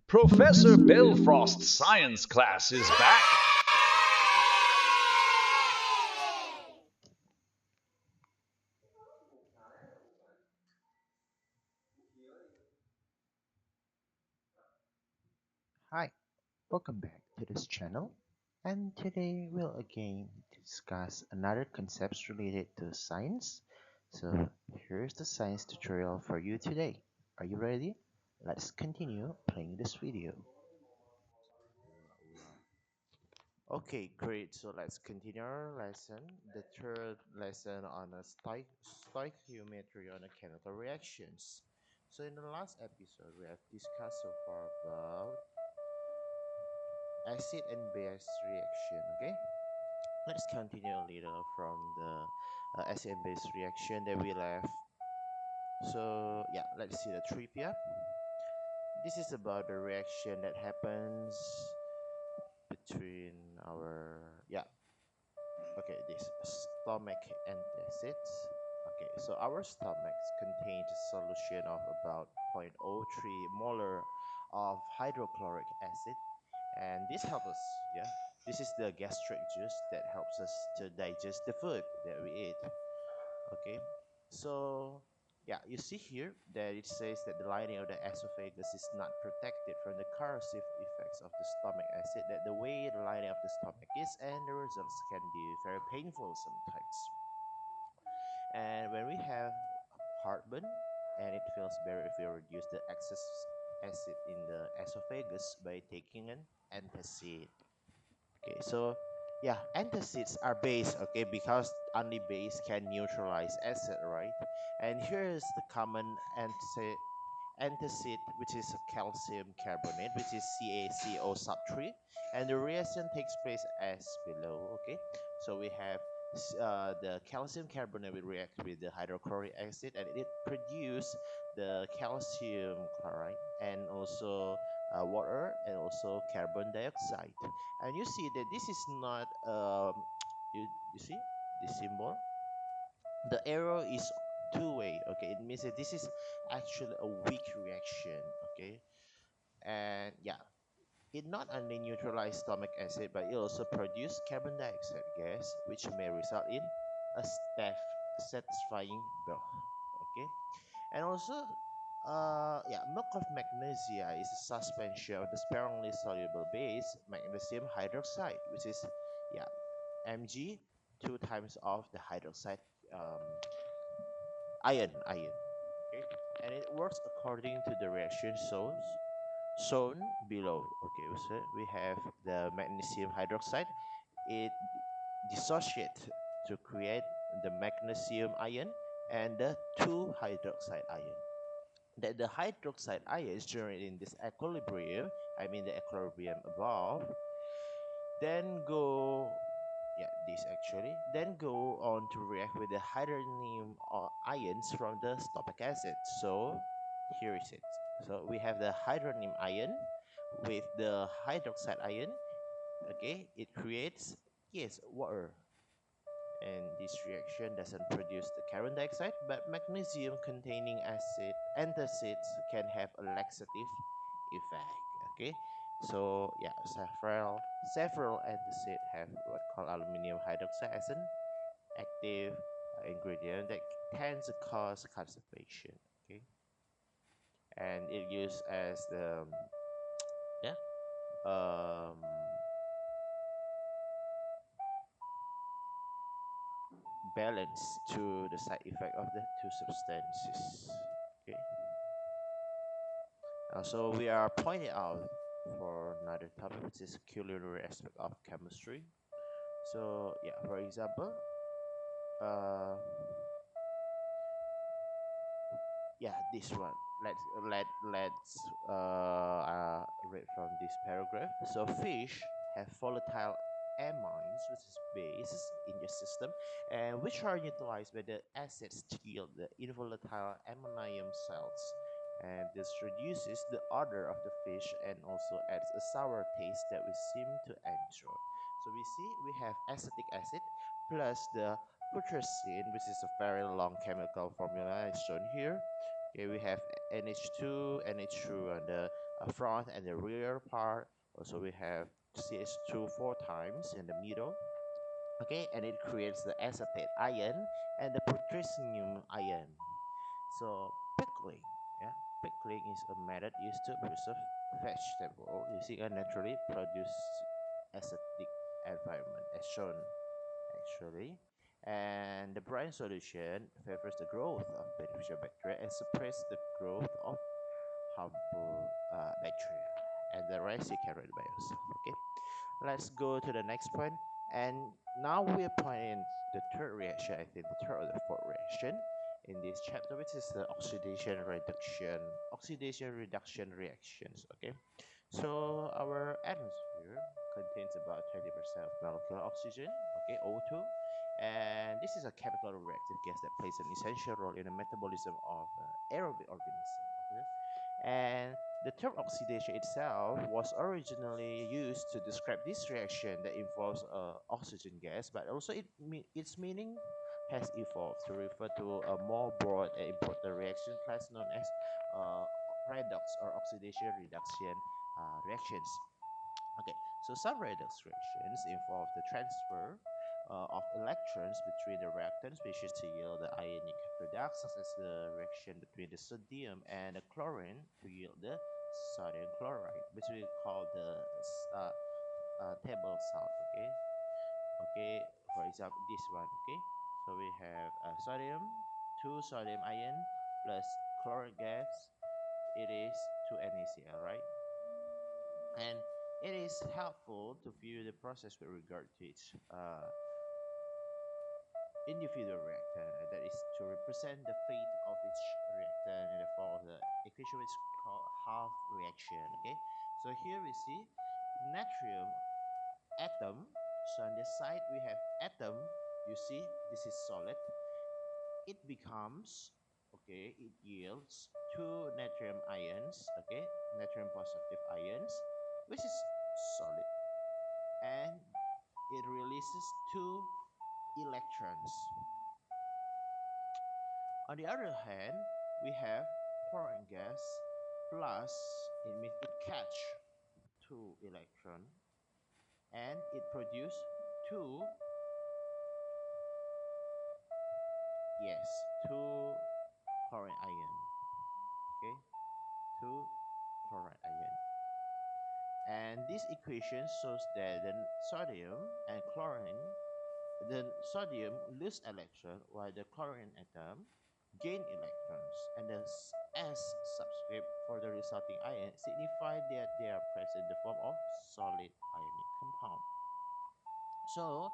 Professor Belfrost's science class is back. Hi, welcome back to this channel. And today we'll again discuss another concepts related to science. So here's the science tutorial for you today. Are you ready? Let's continue playing this video. Okay, great. So let's continue our lesson, the third lesson on a stoichiometry on a chemical reactions. So in the last episode, we have discussed so far about acid and base reaction. Okay, let's continue a little from the acid and base reaction that we left. So yeah, let's see the trivia. This is about the reaction that happens between our okay, this stomach antacids. Okay, so our stomachs contains a solution of about 0.03 molar of hydrochloric acid, and this helps us. Yeah, this is the gastric juice that helps us to digest the food that we eat. Okay, so yeah, you see here that it says that the lining of the esophagus is not protected from the corrosive effects of the stomach acid, that the way the lining of the stomach is, and the results can be very painful sometimes. And when we have heartburn, and it feels better if we reduce the excess acid in the esophagus by taking an antacid. Okay, so yeah, antacids are base, okay, because only base can neutralize acid, right? And here is the common antacid, which is a calcium carbonate, which is CaCO sub 3, and the reaction takes place as below. Okay, so we have the calcium carbonate will react with the hydrochloric acid, and it produce the calcium chloride and also water and also carbon dioxide. And you see that this is not you see the symbol, the arrow is two-way. Okay, it means that this is actually a weak reaction. Okay, and yeah, it not only neutralize stomach acid, but it also produce carbon dioxide gas, which may result in a satisfying breath. Okay, and also yeah, milk of magnesia is a suspension of the sparingly soluble base magnesium hydroxide, which is yeah, Mg, two times of the hydroxide um, ion. Okay, and it works according to the reaction shown below. Okay, so we have the magnesium hydroxide. It dissociates to create the magnesium ion and the 2 hydroxide ion. That the hydroxide ions generated in this equilibrium, I mean the equilibrium above, then go yeah, this actually then go on to react with the hydronium ions from the stomach acid. So here is it. So we have the hydronium ion with the hydroxide ion. Okay, it creates yes water, and this reaction doesn't produce the carbon dioxide, but magnesium containing acid antacids can have a laxative effect. Okay, so yeah, several antacids have what called aluminum hydroxide as an active ingredient that tends to cause constipation. Okay, and it used as the yeah um balance to the side effect of the two substances. Okay. So we are pointing out for another topic, which is culinary aspect of chemistry. So yeah, for example, uh, yeah, this one. Let's read from this paragraph. So fish have volatile amines, which is bases in your system, and which are utilized by the acids to yield the involatile ammonium salts. And this reduces the odor of the fish and also adds a sour taste that we seem to enjoy. So we see we have acetic acid plus the putrescine, which is a very long chemical formula is shown here. Okay, we have NH2, NH2, and the front and the rear part. Also we have CH2 4 times in the middle. Okay, and it creates the acetate ion and the potassium ion. So pickling, yeah, pickling is a method used to preserve vegetable using a naturally produced acidic environment, as shown actually. And the brine solution favors the growth of beneficial bacteria and suppresses the growth of harmful bacteria. And the rest you can read by yourself. Okay, let's go to the next point. And now we're pointing the third reaction, I think the third or the fourth reaction in this chapter, which is the oxidation reduction reactions. Okay, so our atmosphere contains about 20% of molecular oxygen, okay, O2, and this is a chemical reactive gas that plays an essential role in the metabolism of aerobic organism. Okay, and the term oxidation itself was originally used to describe this reaction that involves oxygen gas, but also its meaning has evolved to refer to a more broad and important reaction class known as uh, redox or oxidation reduction reactions. Okay, so some redox reactions involve the transfer of electrons between the reactant species to yield the ionic products, such as the reaction between the sodium and the chlorine to yield the sodium chloride, which we call the table salt. Okay, okay. For example, this one. Okay, so we have sodium, two sodium ion plus chlorine gas. It is 2NaCl, right? And it is helpful to view the process with regard to its individual reactant, that is to represent the fate of each reactant in the form of the equation which is called half reaction. Okay, so here we see natrium atom. So on this side we have atom. You see this is solid. It becomes, okay, it yields two natrium ions, okay, natrium positive ions, which is solid, and it releases two electrons. On the other hand, we have chlorine gas plus, it means it catch two electron and it produce two, yes, two chlorine ion. Okay, two chloride ion. And this equation shows that the sodium and chlorine, the sodium lose electron while the chlorine atom gain electrons, and the S subscript for the resulting ion signify that they are present in the form of solid ionic compound. So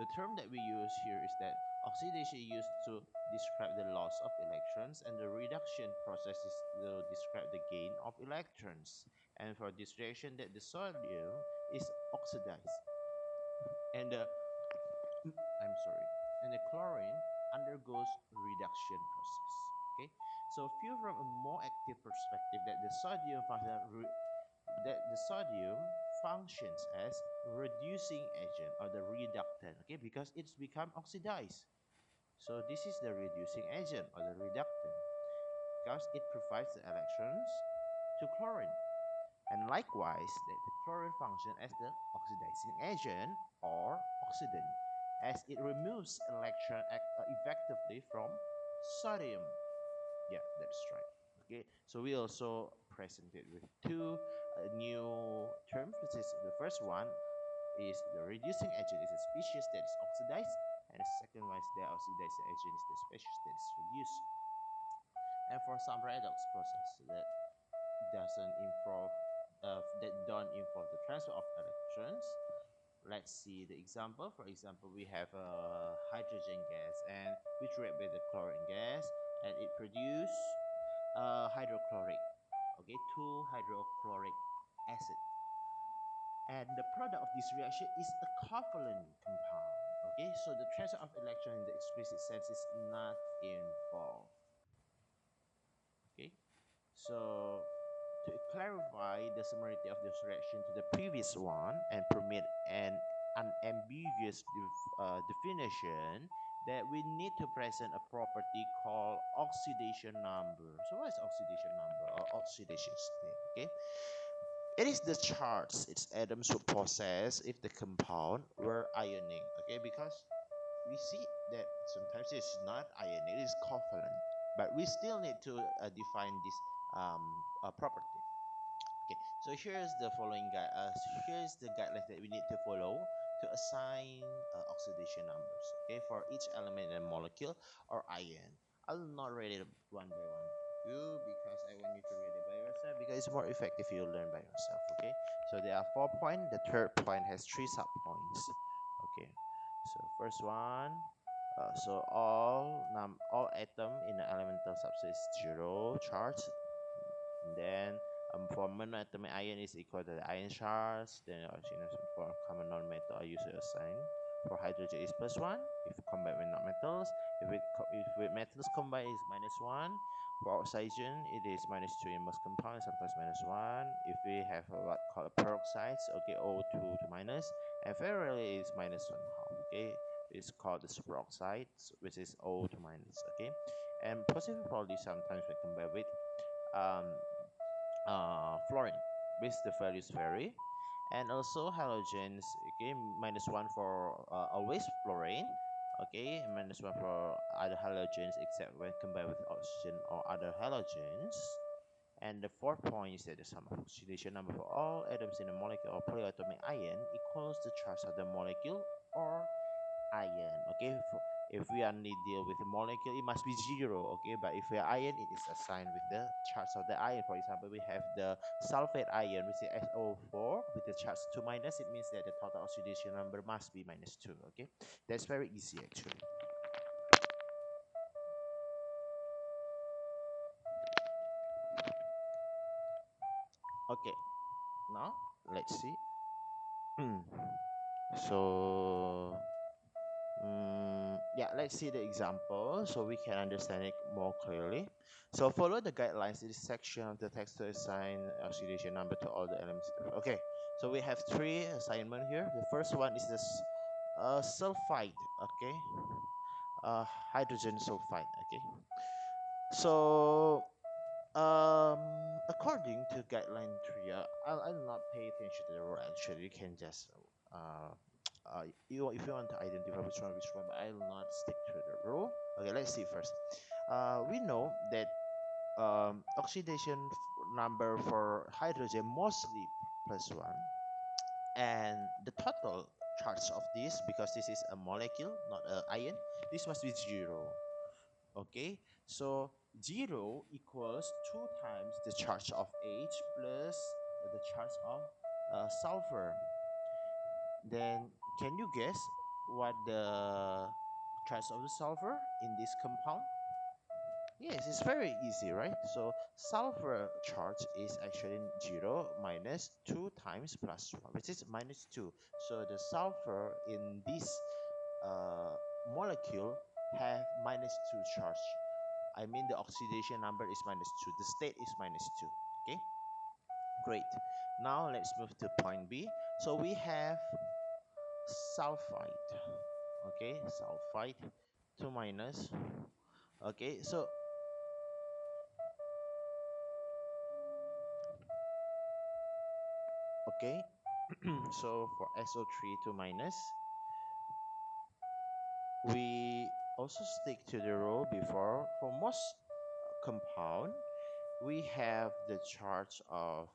the term that we use here is that oxidation used to describe the loss of electrons, and the reduction process is to describe the gain of electrons. And for this reaction, that the sodium is oxidized, and the I'm sorry, and the chlorine undergoes reduction process. Okay, so view from a more active perspective that the sodium functions as reducing agent or the reductant. Okay, because it's become oxidized. So this is the reducing agent or the reductant because it provides the electrons to chlorine. And likewise, the chlorine function as the oxidizing agent or oxidant, as it removes electron effectively from sodium. Yeah, that's right. Okay, so we also presented with two new terms, which is the first one is the reducing agent is a species that is oxidized, and the second one is the oxidizing agent is the species that is reduced. And for some redox process that doesn't involve that don't involve the transfer of electrons. Let's see the example. For example, we have a hydrogen gas and which react with the chlorine gas, and it produce hydrochloric, okay, two hydrochloric acid. And the product of this reaction is a covalent compound. Okay, so the transfer of electron in the explicit sense is not involved. Okay, so to clarify the similarity of this reaction to the previous one and permit an unambiguous definition, that we need to present a property called oxidation number. So what is oxidation number or oxidation state? Okay, it is the charge its atoms would possess if the compound were ionic. Okay, because we see that sometimes it's not ionic, it is covalent, but we still need to define this property. Okay, so here's the following guide. Here's the guidelines that we need to follow to assign oxidation numbers. Okay, for each element in a molecule or ion. I'll not read it one by one you because I want you to read it by yourself because it's more effective if you learn by yourself. Okay, so there are 4 points. The third point has 3 subpoints. Okay, so first one. So all atom in the elemental substance is 0 charge, and then for monoatomic ion is equal to the ion charge. Then for common non-metal I use a sign. For hydrogen is +1 if combined with non-metals. If with metals combined is -1. For oxygen it is -2 in most compounds, sometimes -1. If we have what called peroxides, okay, O2 to minus, and very rarely is -1/2. Okay, it's called the superoxides, which is O to minus. Okay, and positive probably sometimes we combine with um, fluorine, which the values vary, and also halogens. Okay, -1 for always fluorine. Okay, -1 for other halogens except when combined with oxygen or other halogens. And the fourth point is that the sum of oxidation number for all atoms in a molecule or polyatomic ion equals the charge of the molecule or ion. Okay, if we only deal with a molecule, it must be 0. Okay, but if we are ion, it is assigned with the charge of the ion. For example, we have the sulfate ion, which is SO4 with the charge 2 minus. It means that the total oxidation number must be -2. Okay, that's very easy actually. Okay, now let's see. So yeah, let's see the example so we can understand it more clearly. So follow the guidelines in this section of the text to assign oxidation number to all the elements. Okay, so we have 3 assignment here. The first one is this sulfide. Okay, hydrogen sulfide. Okay, so according to guideline 3, I'll not pay attention to the rule actually. You can just if you want to identify which one, but I will not stick to the rule. Okay, let's see first. We know that oxidation number for hydrogen mostly +1, and the total charge of this, because this is a molecule, not an ion, this must be 0. Okay, so 0 equals 2 times the charge of H plus the charge of sulfur. Then can you guess what the charge of the sulfur in this compound? Yes, it's very easy, right? So sulfur charge is actually 0 minus 2 times +1, which is -2. So the sulfur in this molecule have -2 charge. I mean the oxidation number is -2. The state is -2. Okay, great. Now let's move to point B. So we have sulfide. Okay, sulfide 2 minus. Okay, so okay, so for SO3 2 minus, we also stick to the rule before. For most compound, we have the charge of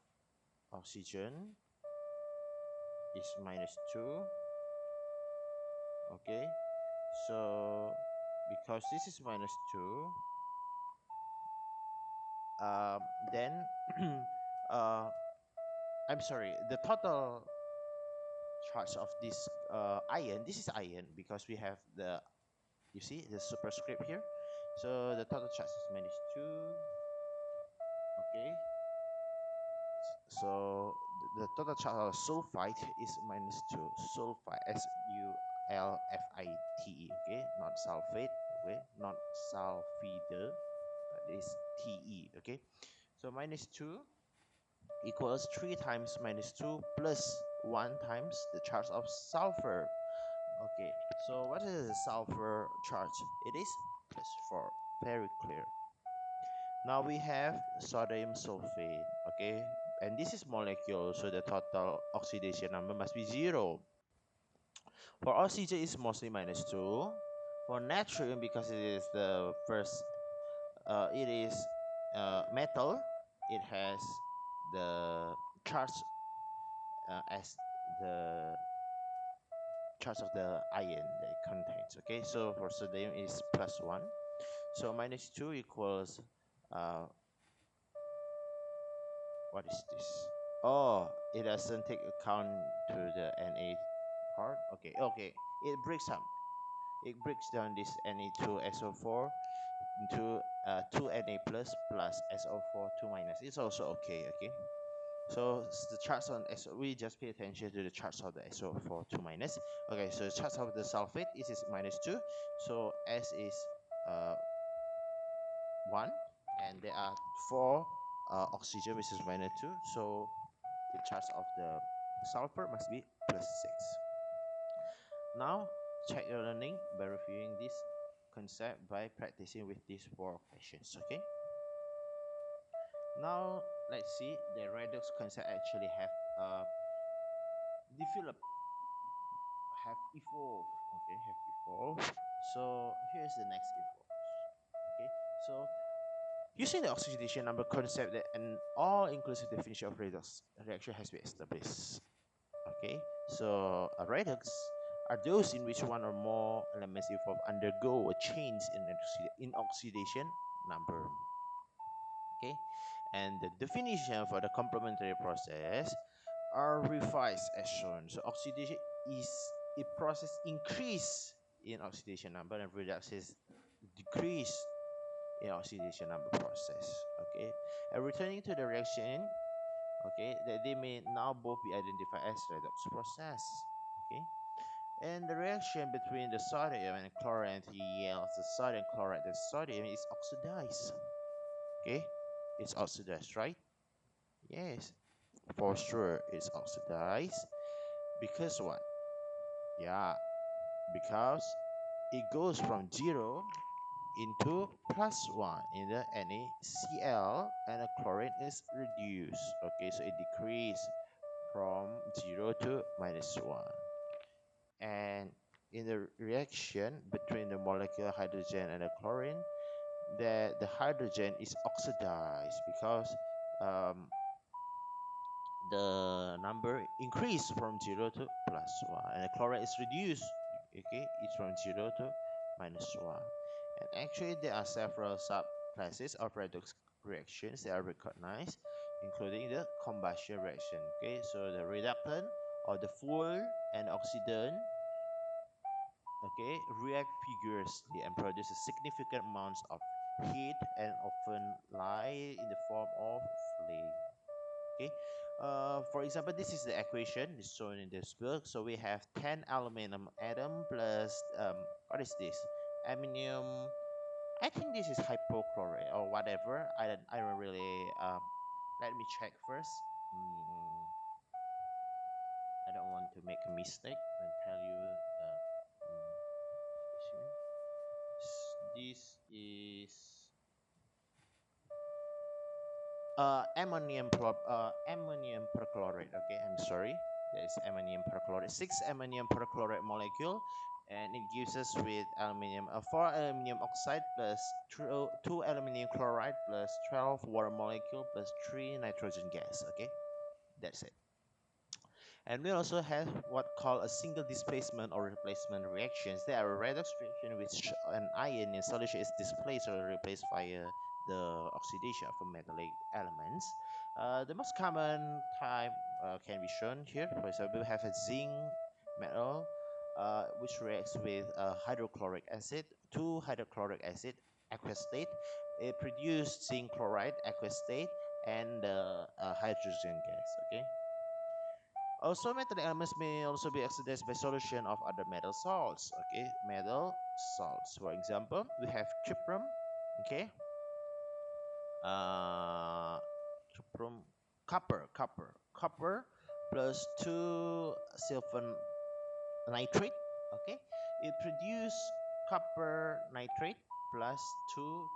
oxygen is -2. Okay, so because this is -2, then uh, I'm sorry, the total charge of this ion, this is ion because we have the, you see the superscript here. So the total charge is -2. Okay, so the total charge of sulfite is -2. Sulfite, SULFITE. Okay, not sulfate. Okay, not sulfide, but it's TE. Okay, so -2 equals 3 times -2 plus 1 times the charge of sulfur. Okay, so what is the sulfur charge? It is +4. Very clear. Now we have sodium sulfate. Okay, and this is molecule, so the total oxidation number must be 0. For oxygen, it's mostly -2. For natrium, because it is the first, it is metal, it has the charge as the charge of the ion that it contains. Okay, so for sodium is +1. So -2 equals, what is this? Oh, it doesn't take account to the Na part. Okay, it breaks up. It breaks down this Na2SO4 into 2Na plus SO4 2 minus. It's also okay. So the charts on we just pay attention to the charts of the SO4 2 minus. Okay, so the charts of the sulfate is -2. So S is 1, and there are 4 oxygen, which is -2. So the charge of the sulfur must be +6. Now check your learning by reviewing this concept by practicing with these 4 questions. Okay. Now let's see the redox concept actually have developed, have evolved. Okay, have evolved. So here's the next evolve. Okay, so using the oxidation number concept, that an all-inclusive definition of redox reaction has been established. Okay, so a redox are those in which one or more elements involved undergo a change in oxidation number. Okay, and the definition for the complementary process are revised as shown. So oxidation is a process increase in oxidation number, and redox is decrease in oxidation number process. Okay, and returning to the reaction, okay, that they may now both be identified as redox process. Okay, and the reaction between the sodium and chlorine yields the sodium chloride. The sodium is oxidized. Okay, it's oxidized, right? Yes, for sure it's oxidized. Because what? Yeah, because it goes from 0 into +1 in the NaCl, and the chlorine is reduced. Okay, so it decreased from 0 to -1. And in the reaction between the molecular hydrogen and the chlorine, the hydrogen is oxidized because um, the number increased from 0 to +1, and the chloride is reduced. Okay, it's from 0 to -1. And actually there are several subclasses of redox reactions that are recognized, including the combustion reaction. Okay, so the reductant or the fuel and oxidant, okay, react vigorously and produce significant amounts of heat, and often lie in the form of flame. Okay, for example, this is the equation is shown in this book. So we have 10 aluminum atom plus what is this, aminium, I think this is hypochlorite or whatever. I don't really let me check first. I don't want to make a mistake and tell you the this is ammonium perchlorate. Okay, I'm sorry, there is ammonium perchlorate, 6 ammonium perchlorate molecule, and it gives us with aluminium 4 aluminum oxide plus 2 aluminum chloride plus 12 water molecule plus 3 nitrogen gas. Okay, that's it. And we also have what called a single displacement or replacement reactions. They are a redox reaction which an ion in solution is displaced or replaced via the oxidation of metallic elements. The most common type can be shown here. For example, we have a zinc metal which reacts with hydrochloric acid, 2 hydrochloric acid, aqueous state. It produces zinc chloride, aqueous state, and hydrogen gas. Okay. Also, metallic elements may also be oxidized by solution of other metal salts. Okay, metal salts. For example, we have cuprum. Okay, cuprum, copper plus 2 silver nitrate. Okay, it produces copper nitrate plus 2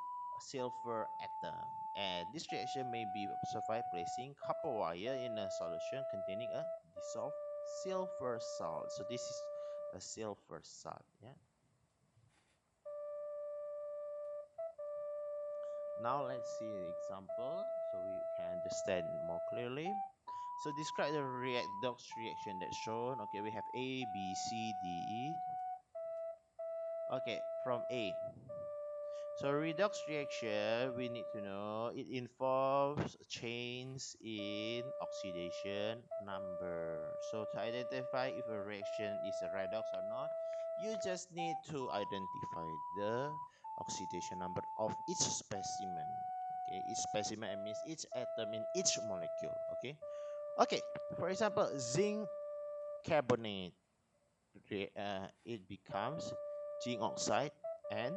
silver atom, and this reaction may be observed by placing copper wire in a solution containing a dissolved silver salt. So this is a silver salt. Yeah. Now let's see the example so we can understand more clearly. So describe the redox reaction that's shown. Okay, we have A, B, C, D, E. Okay, from A. So redox reaction, we need to know it involves change in oxidation number. So to identify if a reaction is a redox or not, you just need to identify the oxidation number of each specimen. Okay, each specimen means each atom in each molecule. Okay. Okay. For example, zinc carbonate, it becomes zinc oxide and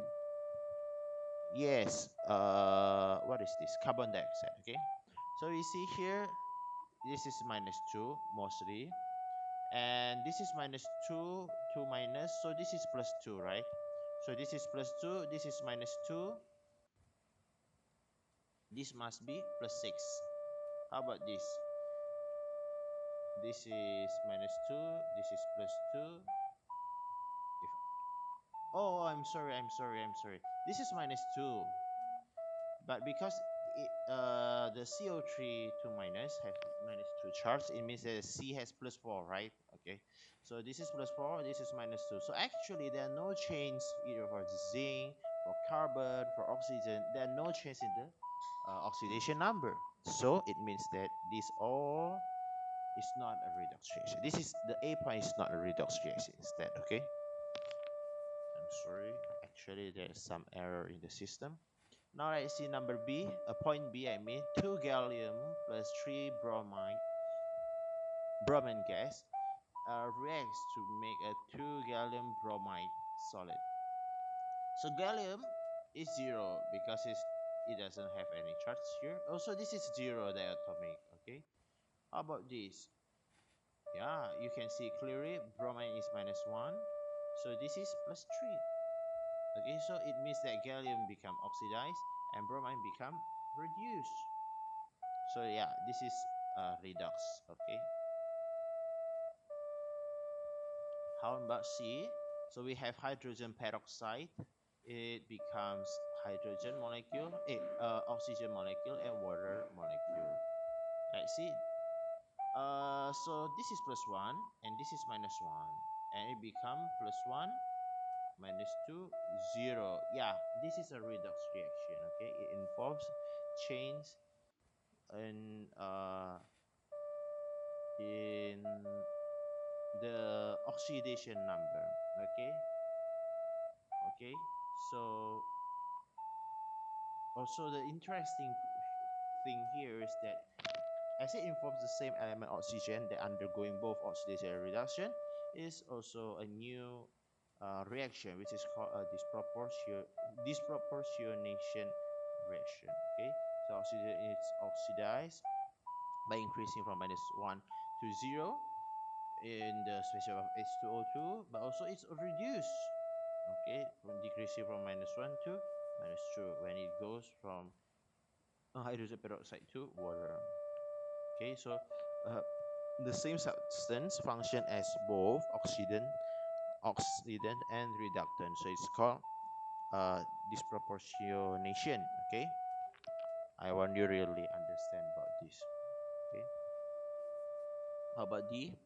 yes, what is this? Carbon dioxide. Okay, so we see here this is minus 2 mostly, and this is minus 2, 2 minus, so this is plus 2, right? So this is plus 2, this is minus 2, this must be plus 6. How about this? This is minus 2, this is plus 2. If Oh, I'm sorry. This is minus 2. But because the CO3 2 minus have minus 2 charge, it means that C has plus 4, right? Okay, so this is plus 4, this is minus 2. So actually there are no change either for zinc, for carbon, for oxygen. There are no change in the oxidation number. So it means that this all is not a redox reaction. This is the A point is not a redox reaction instead. Okay, I'm sorry, actually there is some error in the system. Now let's see number B, point B, I mean 2 gallium plus 3 bromine gas reacts to make a 2 gallium bromide solid. So gallium is 0 because it doesn't have any charge here. Also this is 0 diatomic. Okay, how about this? Yeah, you can see clearly bromine is minus 1, so this is plus 3. Okay, so it means that gallium become oxidized and bromine become reduced. So yeah, this is redox. Okay, how about C? So we have hydrogen peroxide, it becomes hydrogen molecule, oxygen molecule and water molecule. Let's see. So this is plus 1 and this is minus 1, and it become plus 1 minus 2 0. Yeah, this is a redox reaction. Okay, it involves change in the oxidation number. Okay, so also the interesting thing here is that as it involves the same element oxygen that undergoing both oxidation and reduction, is also a new reaction which is called a disproportionation reaction. Okay, so oxygen is oxidized by increasing from minus 1 to 0 in the special of H2O2, but also it's reduced, okay, from decreasing from minus 1 to minus 2 when it goes from hydrogen peroxide to water. Okay, so the same substance function as both oxidant and reductant, so it's called disproportionation. Okay, I want you really understand about this. Okay, how about D?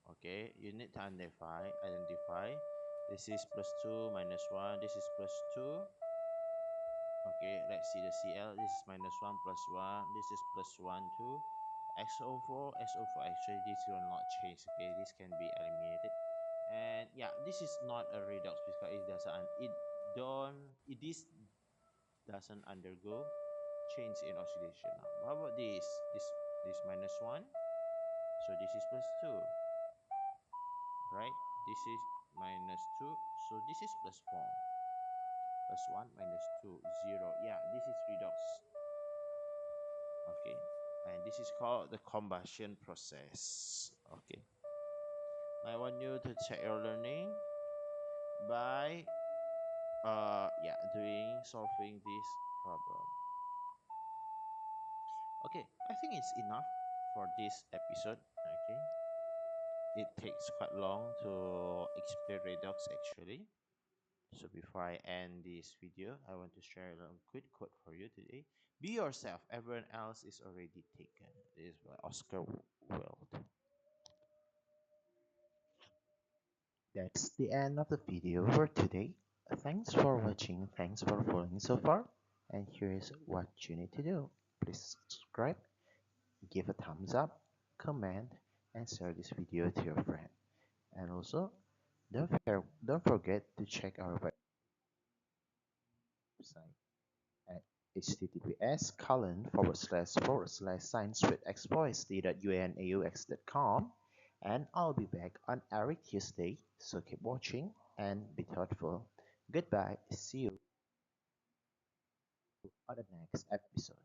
Okay, you need to identify this is plus 2 minus 1, this is plus 2. Okay, let's see the Cl. This is minus 1 plus 1, this is plus 1 2. XO4, actually this will not change. Okay, this can be eliminated. And yeah, this is not a redox because this doesn't undergo change in oxidation. Now, how about this? This minus 1, so this is plus 2, right? This is minus 2, so this is plus 4. Plus 1 minus 2 0. Yeah, this is redox. Okay, and this is called the combustion process. Okay, I want you to check your learning by doing solving this problem. Okay, I think it's enough for this episode. Okay, it takes quite long to explain redox actually. So before I end this video, I want to share a quick quote for you today. Be yourself, everyone else is already taken. This is by Oscar Wilde. That's the end of the video for today. Thanks for watching, thanks for following so far. And here's what you need to do. Please subscribe, give a thumbs up, comment, and share this video to your friend. And also, don't forget to check our website at https://science-with-exploits.uanaux.com, and I'll be back on every Tuesday, so keep watching and be thoughtful. Goodbye, see you on the next episode.